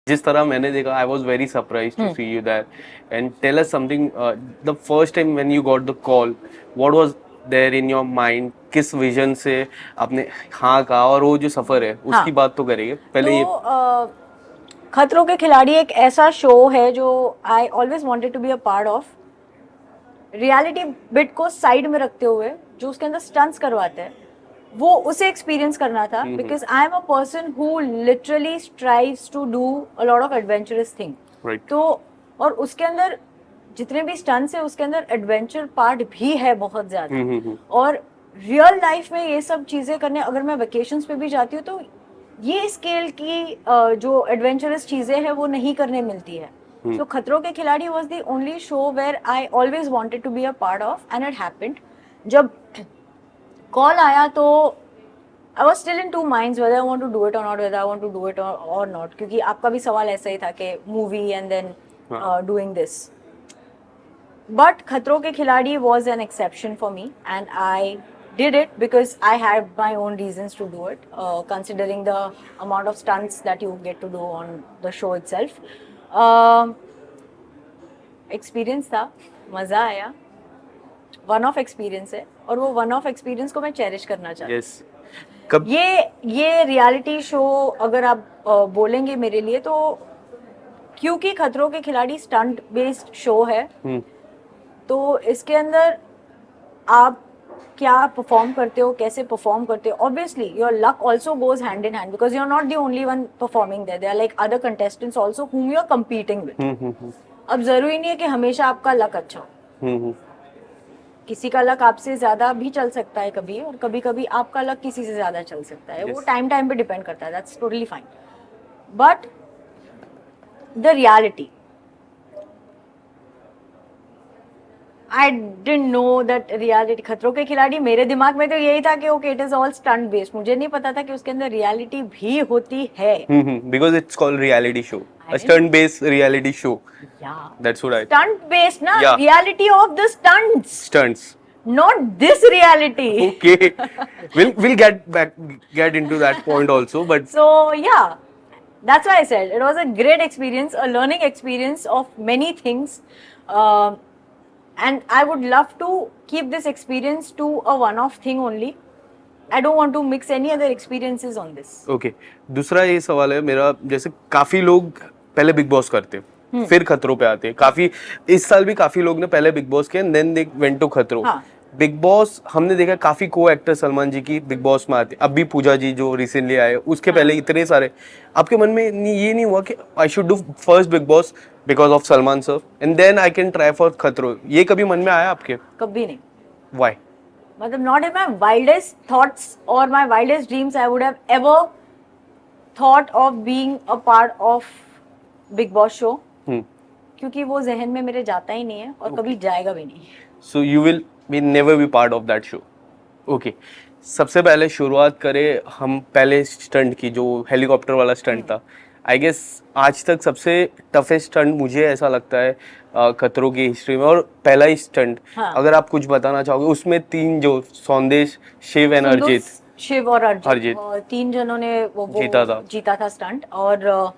जिस तरह मैंने देखा, I was very surprise to see you that and tell us something, the first time when you got the call, what was there in your mind, किस vision से आपने हाँ कहा, और वो जो सफर है उसकी बात तो करेंगे पहले। तो ये खतरों के खिलाड़ी एक ऐसा शो है जो I always wanted to be a part of. Reality bit को साइड में रखते हुए जो उसके अंदर स्टंट्स करवाते हैं वो उसे एक्सपीरियंस करना था, because I am a person who literally strives to do a lot of adventurous thing. तो और उसके अंदर जितने भी स्टंट्स है उसके अंदर एडवेंचर पार्ट भी है बहुत ज्यादा। और रियल लाइफ में ये सब चीजें करने, अगर मैं वेकेशंस पे भी जाती हूँ तो ये स्केल की जो एडवेंचरस चीजें हैं वो नहीं करने मिलती है। So खतरों के खिलाड़ी was the only show where I always wanted to be a part of, and it happened. जब कॉल आया तो I was still in two minds whether I want to do it or not, whether I want to do it or not, क्योंकि आपका भी सवाल ऐसा ही था कि movie and then doing this. But खतरों के खिलाड़ी was an exception for me, and I did it because I had my own reasons to do it, considering the amount of stunts that you get to do on the show itself. Experience था, मज़ा आया, one of experience है और वो one of experience को मैं cherish करना चाहती हूँ। yes. कब ये रियलिटी शो अगर आप बोलेंगे मेरे लिए तो, क्योंकि खतरों के खिलाड़ी स्टंट बेस्ड शो है, तो इसके अंदर आप क्या परफॉर्म करते हो, कैसे परफॉर्म करते हो, obviously your luck also goes hand in hand because you are not the only one performing there, there are like other contestants also whom you are competing with. अब जरूरी नहीं है कि हमेशा आपका लक अच्छा हो, किसी का लक आपसे ज्यादा भी चल सकता है कभी, और कभी कभी आपका लक किसी से ज्यादा चल सकता है, वो टाइम पे डिपेंड करता है, that's totally fine. But the reality, I didn't know that reality, खतरों के खिलाड़ी मेरे दिमाग में तो यही था कि okay it is all stunt based, मुझे नहीं पता था कि उसके अंदर रियलिटी भी होती है। Because it's called reality show, a stunt based reality show. Yeah, that's what I stunt based na, yeah. reality of the stunts, not this reality. Okay. we'll get into that point also, but so yeah, that's why I said it was a great experience, a learning experience of many things, and I would love to keep this experience to a one off thing only. I don't want to mix any other experiences on this. Okay. दूसरा ये सवाल है मेरा, जैसे काफी लोग पहले big boss करते फिर खतरों पे आते हैं, काफी इस साल भी काफी लोग ने पहले बिग बॉस किया देन दे वेंट टू खतरों। बिग बॉस हमने देखा काफी को एक्टर सलमान जी की बिग बॉस में आते, अब भी पूजा जी जो रिसेंटली आए, उसके पहले इतने सारे, आपके मन में ये नहीं हुआ कि I should do first Bigg Boss because of Salman sir and then I can try for Khatron, ये कभी मन में आया आपके? कभी नहीं। व्हाई? मतलब not in my wildest thoughts or my wildest dreams I would have ever thought of being a part of Big Boss show, क्योंकि वो जहन में मेरे जाता ही नहीं है और कभी जाएगा भी नहीं। So you will be never be part of that show. Okay. सबसे पहले शुरुआत करें हम पहले स्टंट की, जो हेलीकॉप्टर वाला स्टंट था। आई गेस आज तक सबसे टफेस्ट स्टंट मुझे ऐसा लगता है खतरों की हिस्ट्री में, और पहला ही स्टंट। अगर आप कुछ बताना चाहोगे, उसमें तीन जो सौंदेश, शिव एंड अर्जित, शिव और अर्जित तीन जनों ने वो जीता था स्टंट, और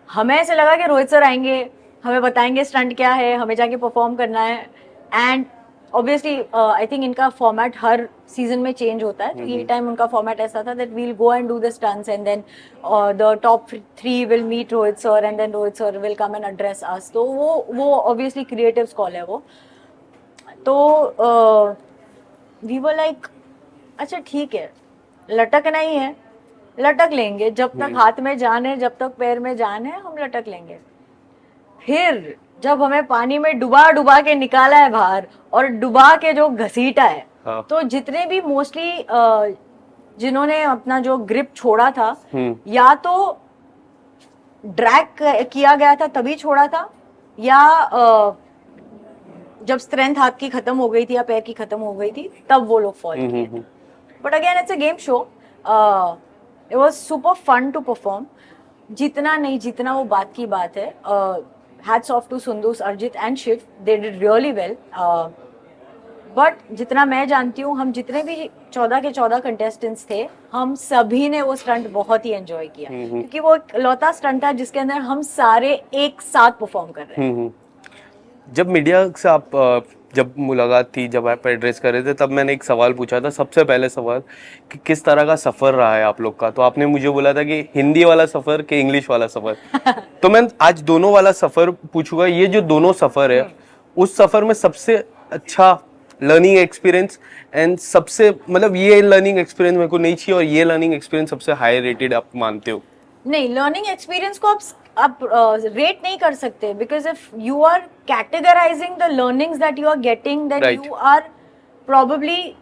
हमें ऐसे लगा कि रोहित सर आएंगे, हमें बताएंगे स्टंट क्या है, हमें जाके परफॉर्म करना है। एंड ऑब्वियसली आई थिंक इनका फॉर्मेट हर सीजन में चेंज होता है, तो ये टाइम उनका फॉर्मेट ऐसा था that we'll go and do the stunts and then the top 3 will meet Rohit sir and then Rohit sir will come and address us. तो वो ऑब्वियसली क्रिएटिव कॉल है वो। तो वी वर लाइक अच्छा ठीक है, लटकना ही है, लटक लेंगे, जब तक हाथ में जान है, जब तक पैर में जान है, हम लटक लेंगे। फिर जब हमें पानी में डुबा के निकाला है बाहर और डुबा के जो घसीटा है, तो जितने भी मोस्टली जिन्होंने अपना जो ग्रिप छोड़ा था, या तो ड्रैग किया गया था तभी छोड़ा था, या जब स्ट्रेंथ हाथ की खत्म हो गई थी या पैर की खत्म हो गई थी तब वो लोग फॉल किए थे। But again it's a game show, it was super fun to perform. जीतना नहीं जीतना वो बात की बात है। Hats off to Sundus, Arjit and Shiv, they did really well. But जितना मैं जानती हूँ, हम जितने भी 14 के 14 कंटेस्टेंट्स थे, हम सभी ने वो स्टंट बहुत ही एंजॉय किया, क्योंकि वो एक लौता स्टंट था जिसके अंदर हम सारे एक साथ परफॉर्म कर रहे हैं। जब मीडिया से आप जब मुलाकात थी, जब आप एड्रेस कर रहे थे, तब मैंने एक सवाल पूछा था, सबसे पहले सवाल कि किस तरह का सफ़र रहा है आप लोग का। तो आपने मुझे बोला था कि हिंदी वाला सफ़र कि इंग्लिश वाला सफ़र। तो मैं आज दोनों वाला सफ़र पूछूंगा। ये जो दोनों सफ़र है, उस सफ़र में सबसे अच्छा लर्निंग एक्सपीरियंस एंड सबसे मतलब ये लर्निंग एक्सपीरियंस मेरे को नहीं चाहिए और ये लर्निंग एक्सपीरियंस सबसे हाई रेटेड आप मानते हो? नहीं, लर्निंग एक्सपीरियंस को आप रेट नहीं कर सकते, because if you are categorizing the learnings that you are getting, then Right. You are probably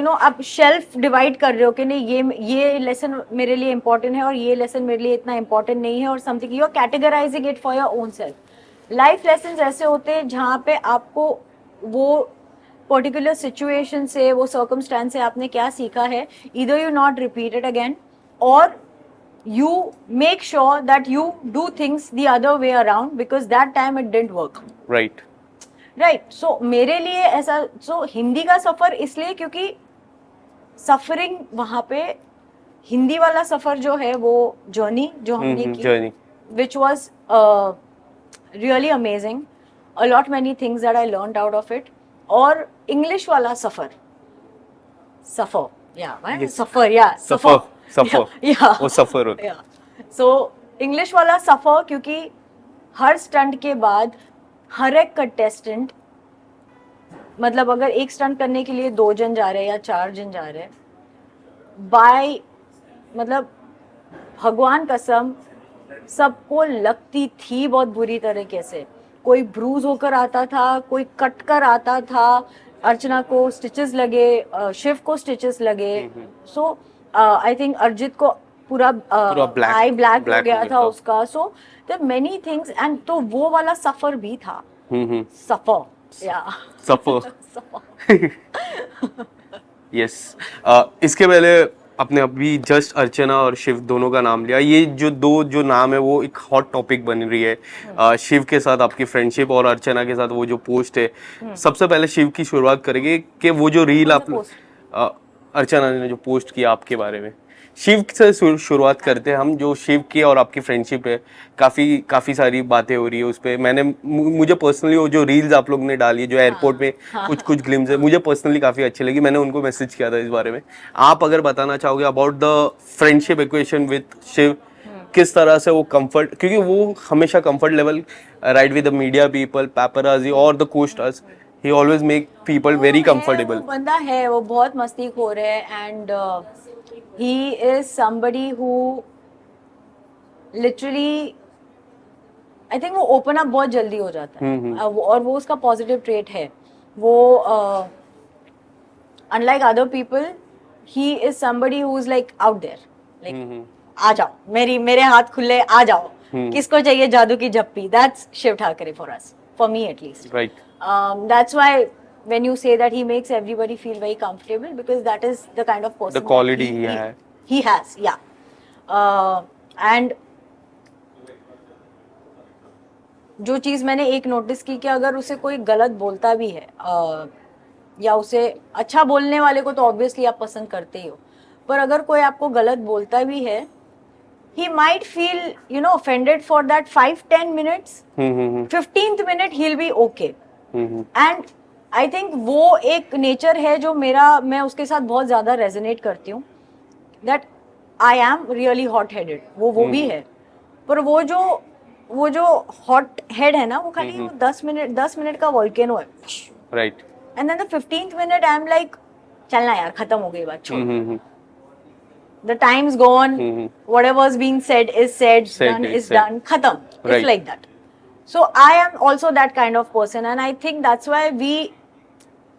आप शेल्फ डिवाइड कर रहे हो कि नहीं, ये लेसन मेरे लिए इंपॉर्टेंट है और ये लेसन मेरे लिए इतना इंपॉर्टेंट नहीं है, और something you are categorizing it for your own self. Life lessons ऐसे होते हैं जहाँ पे आपको वो पर्टिकुलर सिचुएशन से, वो सर्कमस्टेंस से आपने क्या सीखा है, either you not repeat it again, और you make sure that you do things the other way around, because that time it didn't work. Right. So मेरे लिए ऐसा, हिंदी का सफर इसलिए क्योंकि सफरिंग वहाँ पे, हिंदी वाला सफर जो है वो जर्नी जो हमने की, journey. which was really amazing, a lot many things that I learned out of it. और इंग्लिश वाला सफर, वो सफर होता है। सो इंग्लिश वाला सफर, क्योंकि हर स्टंट के बाद हर एक कंटेस्टेंट, मतलब अगर एक स्टंट करने के लिए 2 जन जा रहे हैं या 4 जन जा रहे हैं, बाय मतलब भगवान कसम सबको लगती थी बहुत बुरी तरीके से। कोई ब्रूज होकर आता था, कोई कट कर आता था, अर्चना को स्टिचेस लगे, शिव को स्टिचेस लगे। सो आई थिंक अरिजीत को पूरा आई ब्लैक हो गया था उसका। So there many things, and तो वो वाला सफर भी था। सफर, या सफर। यस। इसके पहले आपने अभी जस्ट अर्चना और शिव दोनों का नाम लिया। ये जो नाम है वो एक हॉट टॉपिक बन रही है। शिव के साथ आपकी फ्रेंडशिप और अर्चना के साथ वो जो पोस्ट है, सबसे पहले शिव की शुरुआत करेंगे कि वो जो रील आपने अर्चना ने जो पोस्ट किया आपके बारे में, शिव से शुरुआत करते हैं हम। जो शिव की और आपकी फ्रेंडशिप है, काफी सारी बातें हो रही है उस पर। मुझे पर्सनली वो जो रील्स आप लोग ने डाली है जो एयरपोर्ट में कुछ ग्लिम्स है, मुझे पर्सनली काफी अच्छी लगी। मैंने उनको मैसेज किया था इस बारे में। आप अगर बताना चाहोगे about the friendship equation with Shiv, किस तरह से वो कंफर्ट, क्योंकि वो हमेशा comfort level ride with the media people, paparazzi और the co stars, he always make people very comfortable. वो बंदा है, वो बहुत मस्तीखोर है, and he is somebody who literally, I think वो open up बहुत जल्दी हो जाता है, और वो उसका पॉजिटिव ट्रेट है। वो unlike other people, he is somebody who is like out there, like आ जाओ, मेरे हाथ खुले, आ जाओ, किसको चाहिए जादू की झप्पी। That's Shiv Thakare for us, for me at least. Right. That's why when you say that he makes everybody feel very comfortable, because that is the kind of person, the quality he has, yeah. And जो चीज मैंने एक notice की कि अगर उसे कोई गलत बोलता भी है, या उसे अच्छा बोलने वाले को तो ऑब्वियसली आप पसंद करते ही हो, पर अगर कोई आपको गलत बोलता भी है, he might feel offended for that 5-10 minutes. 15th minute he'll be okay. And I think वो एक नेचर है जो मैं उसके साथ बहुत ज्यादा रेजोनेट करती हूँ, that I am really hot headed. वो भी है, पर वो जो हॉट हेड है ना, वो खाली 10 मिनट का वोल्केनो है, right. And then the 15th minute I am like, चलना यार, खत्म हो गई बात, छोड़, the time's gone, whatever's being said is said, done is done, khatam. It's like that. So I am also that kind of person, and I think that's why we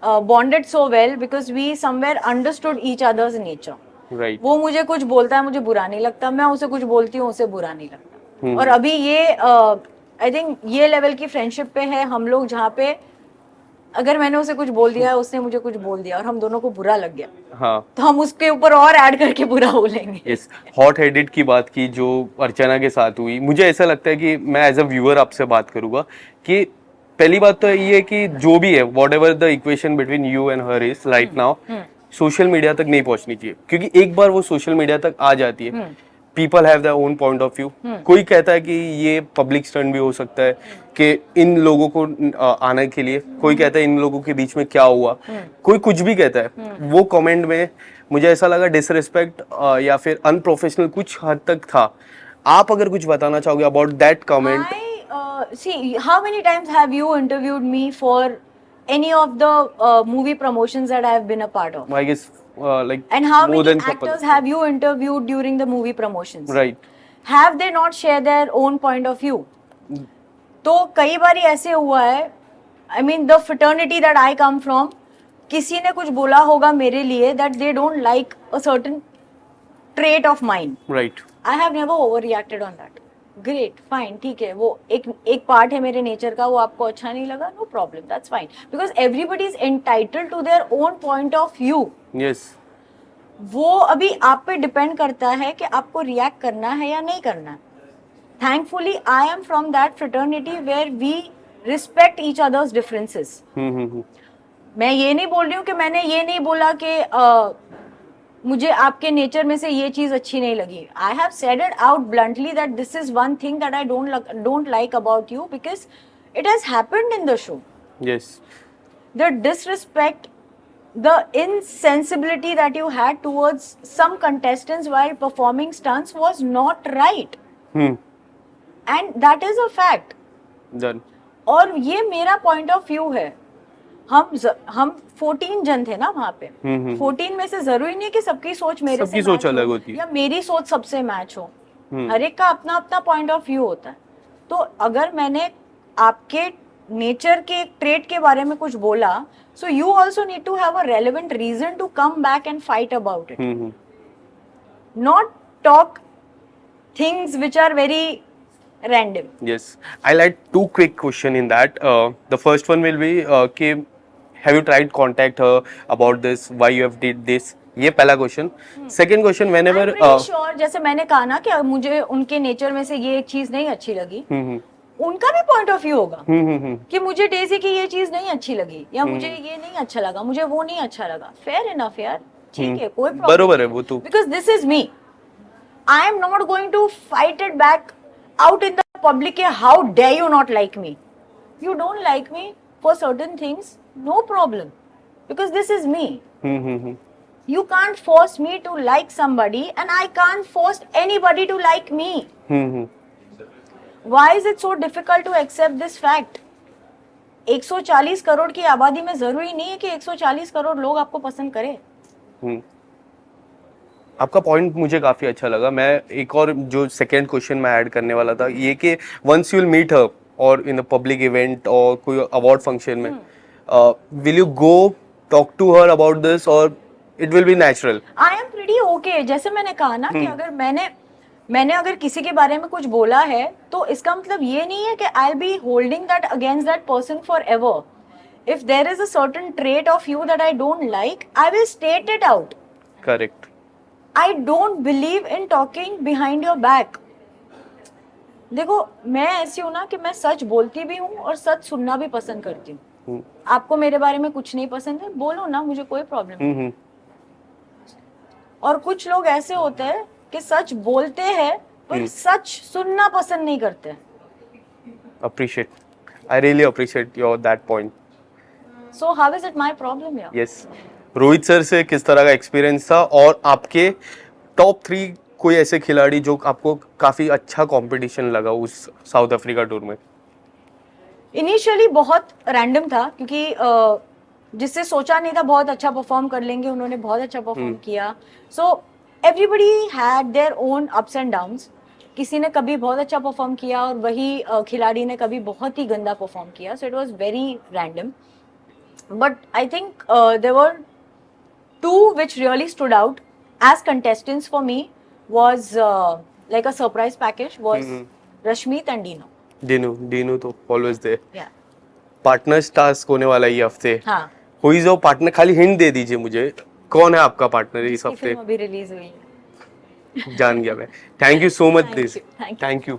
bonded so well, because we somewhere understood each other's nature. Right. वो मुझे कुछ बोलता है, मुझे बुरा नहीं लगता, मैं उसे कुछ बोलती हूँ, उसे बुरा नहीं लगता। और अभी ये I think ये लेवल की फ्रेंडशिप पे है हम लोग, जहाँ पे अगर मैंने उसे कुछ बोल दिया है, उसने मुझे कुछ बोल दिया और हम दोनों को बुरा लग गया, हाँ, तो हम उसके ऊपर और ऐड करके बुरा बोलेंगे। यस। हॉट हेडेड की बात की जो अर्चना के साथ हुई, मुझे ऐसा लगता है कि मैं एज अ व्यूअर आपसे बात करूंगा कि पहली बात तो ये है कि जो भी है what ever the equation between you and her is right now, social media तक नहीं पहुंचनी चाहिए, क्योंकि एक बार वो सोशल मीडिया तक आ जाती है, people have their own point of view. कोई कहता है कि ये पब्लिक स्टंट भी हो सकता है कि इन लोगों को आने के लिए, कोई कहता है इन लोगों के बीच में क्या हुआ, कोई कुछ भी कहता है। वो कमेंट में मुझे ऐसा लगा डिसरिस्पेक्ट या फिर अनप्रोफेशनल कुछ हद तक था। आप अगर कुछ बताना चाहोगे about that comment? See, how many times have you interviewed me for any of the movie promotions that I have been a part of? I guess like And how more many than couple. actors have you interviewed during the movie promotions? Right. Have they not shared their own point of view? तो कई बार ऐसे हुआ है, I mean the fraternity that I come from, किसी ने कुछ बोला होगा मेरे लिए that they don't like a certain trait of mine. Right. I have never overreacted on that. Great fine, ठीक है, वो एक पार्ट है मेरे नेचर का, वो आपको अच्छा नहीं लगा, no problem, that's fine, because everybody is entitled to their own point of view. Yes, वो अभी आप पे डिपेंड करता है कि आपको रिएक्ट करना है या नहीं करना है। Thankfully I am from that fraternity where we respect each others differences. मैं ये नहीं बोल रही हूँ कि मैंने ये नहीं बोला कि मुझे आपके नेचर में से ये चीज अच्छी नहीं लगी। I have said it out bluntly that this is one thing that I don't like about you because it has happened in the show. Yes, the disrespect, the insensibility that you had towards some contestants while performing stunts was not right. And that is a fact. Done. और ये मेरा point of view है। हम 14 जन थे ना वहाँ पे। 14 में से जरूरी नहीं कि सबकी सोच मेरे से सोच अलग होती है या मेरी सोच सबसे मैच हो। हर एक का अपना अपना पॉइंट ऑफ व्यू होता है। तो अगर मैंने आपके नेचर के ट्रेट के बारे में कुछ बोला, so you also need to have a relevant reason to come back and fight about it. Not talk things which are very random. Yes, I'll add two quick question in that. The first one will be कि have you tried contact her about this? Why you have did this? ये पहला question. Second question, whenever I'm pretty sure, जैसे मैंने कहा ना कि मुझे उनके नेचर में से ये एक चीज नहीं अच्छी लगी, उनका भी पॉइंट ऑफ व्यू होगा कि मुझे डेजी की ये चीज नहीं अच्छी लगी या मुझे ये नहीं अच्छा लगा, मुझे वो नहीं अच्छा लगा। फेयर इनफ यार, ठीक है, कोई प्रॉब्लम बरोबर है वो तो। Because this is me, I am not going to fight it back out in the public. How dare you not like me, you don't like me for certain things, no problem, because this is me. You can't force me to like somebody and I can't force anybody to like me. Why is it so difficult to accept this fact? 140 crore की आबादी में जरूरी नहीं है कि 140 करोड़ लोग आपको पसंद करें। आपका पॉइंट मुझे काफी अच्छा लगा। मैं एक और जो सेकंड क्वेश्चन मैं ऐड करने वाला था, ये कि once you will meet her or in a public event और कोई अवार्ड फंक्शन में, will you go talk to her about this or it will be natural? I am pretty okay. जैसे मैंने कहा ना कि अगर मैंने अगर किसी के बारे में कुछ बोला है तो इसका मतलब ये नहीं है कि I will be holding that against that person for ever. If there is a certain trait of you that I don't like, I will state it out. Correct. I don't believe in talking behind your back. देखो, मैं ऐसी हूं ना कि मैं सच बोलती भी हूँ और सच सुनना भी पसंद करती हूँ। आपको मेरे बारे में कुछ नहीं पसंद है, बोलो ना, मुझे कोई प्रॉब्लम नहीं। और कुछ लोग ऐसे होते हैं कि सच बोलते हैं पर सच सुनना पसंद नहीं करते। Appreciate. I really appreciate your that point. So how is it my problem here? Yes. Rohit sir से किस तरह का एक्सपीरियंस था, और आपके टॉप 3 कोई ऐसे खिलाड़ी जो आपको काफी अच्छा कंपटीशन लगा उस साउथ अफ्रीका टूर में? इनिशियली बहुत रैंडम था, क्योंकि जिससे सोचा नहीं था बहुत अच्छा परफॉर्म कर लेंगे, उन्होंने बहुत अच्छा परफॉर्म किया। So everybody had their own ups and downs. किसी ने कभी बहुत अच्छा परफॉर्म किया और वही खिलाड़ी ने कभी बहुत ही गंदा परफॉर्म किया। So it was very random, but I think there were 2 which really stood out as contestants for me was like a surprise package was Rashmeet and Dinu तो always there. Yeah. Partners task होने वाला ये हफ्ते। हाँ। Who is your partner? खाली hint दे दीजिए मुझे, कौन है आपका पार्टनर इस हफ्ते? फिल्म अभी रिलीज हुई है। जान गया मैं। Thank you so much this. Thank you. Thank you.